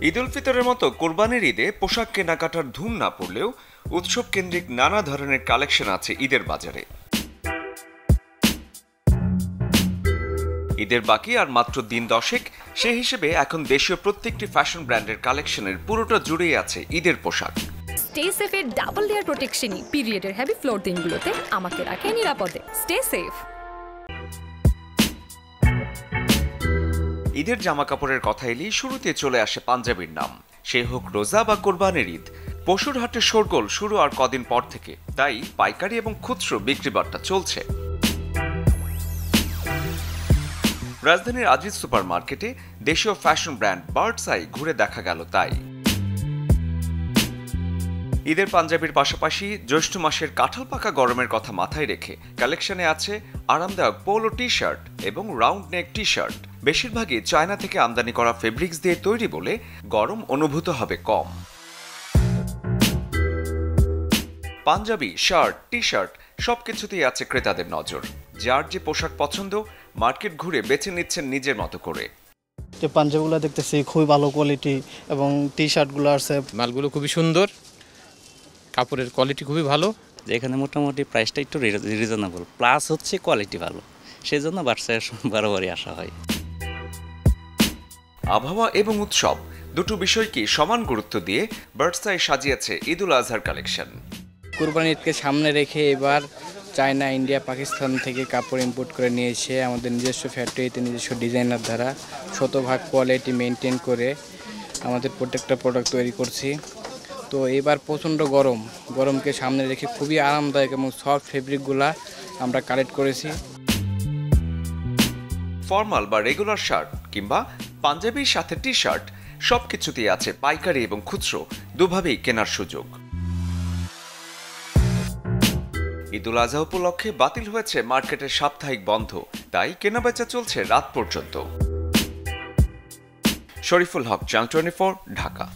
ঈদ উল ফিতরের মতো কোরবানির ঈদে পোশাক কেনাকাটার ধুম না পড়লেও উৎসব কেন্দ্রিক নানা ধরনের কালেকশন আছে ঈদের বাজারে। ঈদের বাকি আর মাত্র দিন 10 সেই হিসেবে এখন দেশীয় প্রত্যেকটি ফ্যাশন ব্র্যান্ডের কালেকশনের পুরোটা জুড়েই আছে ঈদের পোশাক। স্টে সেফের ডাবল লেয়ার প্রোটেকশনই পিরিয়ডের হেভি ফ্লোর দিনগুলোতে আমাকে রাখে নিরাপদে। Stay safe. ঈদের জামা কাপড়ের কথা এলেই শুরুতে চলে আসে পাঞ্জাবির নাম। সে হোক রোজা বা কোরবানির ঈদ, পশুর হাটের শোরগোল শুরু আর কদিন পর থেকে, তাই পাইকারি এবং খুচরো বিক্রি বাট্টা চলছে। রাজধানীর আজিজ সুপার মার্কেটে দেশীয় ফ্যাশন ব্র্যান্ড বার্ডস আই ঘুরে দেখা গেল তাই। ঈদের পাঞ্জাবির পাশাপাশি জ্যৈষ্ঠ মাসের কাঁঠাল পাকা গরমের কথা মাথায় রেখে কালেকশনে আছে আরামদায়ক পোলো টি শার্ট এবং রাউন্ড নেক টি শার্ট। বেশিরভাগই চায়না থেকে আমদানি করা ফেব্রিক্স দিয়ে তৈরি বলে গরম অনুভূত হবে কম। পাঞ্জাবি, শার্ট, টি শার্ট সবকিছুতেই আছে ক্রেতাদের নজর। যার যে পোশাক পছন্দ মার্কেট ঘুরে বেছে নিচ্ছেন নিজের মতো করে। পাঞ্জাবিগুলো দেখতেছি খুবই ভালো কোয়ালিটি এবং টি শার্টগুলো আছে, মালগুলো খুবই সুন্দর, কাপড়ের কোয়ালিটি খুবই ভালো। এখানে মোটামুটি প্রাইসটা একটু রিজনেবল, প্লাস হচ্ছে কোয়ালিটি ভালো, সেই জন্য বার্সায় বারবারই আসা হয়। আবহাওয়া এবং উৎসব দুটো বিষয়কে সমান গুরুত্ব দিয়ে বার্ডস-আই সাজিয়েছে ঈদ উল আজহার কালেকশন। কুরবানি ঈদকে সামনে রেখে এবার চায়না, ইন্ডিয়া, পাকিস্তান থেকে কাপড় ইম্পোর্ট করে নিয়ে এসে আমাদের নিজস্ব ফ্যাক্টরিতে নিজস্ব ডিজাইনার দ্বারা শতভাগ কোয়ালিটি মেনটেন করে আমাদের প্রত্যেকটা প্রোডাক্ট তৈরি করছি। তো এবার প্রচণ্ড গরমকে সামনে রেখে খুবই আরামদায়ক এবং সফট ফেব্রিকগুলা আমরা কালেক্ট করেছি। ফর্মাল বা রেগুলার শার্ট কিংবা পাঞ্জাবির সাথে টি শার্ট সবকিছুতেই আছে পাইকারি এবং খুচরো দুভাবেই কেনার সুযোগ। ঈদ উল আজহা উপলক্ষে বাতিল হয়েছে মার্কেটের সাপ্তাহিক বন্ধ, তাই কেনাবেচা চলছে রাত পর্যন্ত। শরীফুল হক, চ্যানেল 24, ঢাকা।